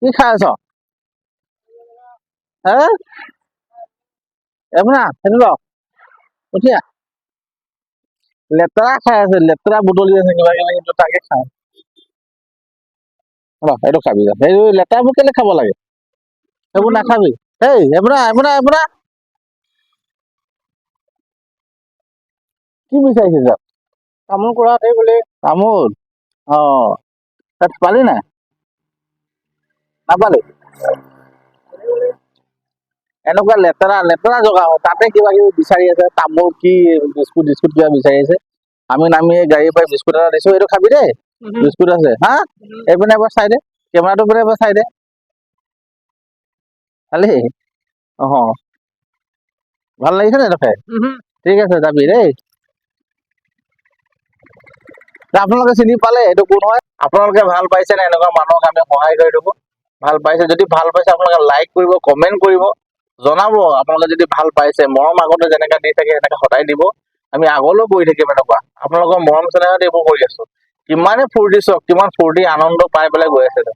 কি খাই আছ? হে এমনা সেইটো ল উঠিয়া লেতেৰা খাই আছে, লেতেৰা বুটলি আছে কিবা কিবি, কিন্তু তাকে খাওঁ। এইটো খাবি যা। সেই লেতেৰাবোৰ কেলে খাব লাগে? সেইবোৰ নাখাবি। এই এমনা এমনা এমনা কি বিচাৰিছে তাত? তামোল কৰা এই বোলে তামোল। অ তাত পালি নাই? নাপালি? এনেকুৱা লেতেৰা লেতেৰা জগা হয়, তাতে কিবা কিবি বিচাৰি আছে, তামোল কি বিস্কুট বিস্কুট কিবা বিচাৰি আছে। আমি নামি গাড়ীৰ পৰা বিস্কুট এটা দিছো, এইটো খাবি দেই। বিস্কুট আছে হা, এইপিনে এবাৰ চাই দে, কেমেৰাটো পিনে এবাৰ চাই দে। খালি অ ভাল লাগিছে নে এইটো খাই? ঠিক আছে যাবি দেই। আপোনালোকে চিনি পালে এইটো কোন হয়? আপোনালোকে ভাল পাইছে নে এনেকুৱা মানুহক আমি সহায় কৰি দিব? ভাল পাইছে যদি ভাল পাইছে আপোনালোকে লাইক কৰিব, কমেন্ট কৰিব, জনাব আপোনালোকে যদি ভাল পাইছে। মৰম আগতে যেনেকা দি থাকে এনেকে সদায় দিব, আমি আগলৈও কৰি থাকিম এনেকুৱা। আপোনালোকৰ মৰম চেনেহত এইবোৰ কৰি আছো। কিমানে ফূৰ্তি চাওক, কিমান ফূৰ্তি আনন্দ পাই পেলাই গৈ আছে।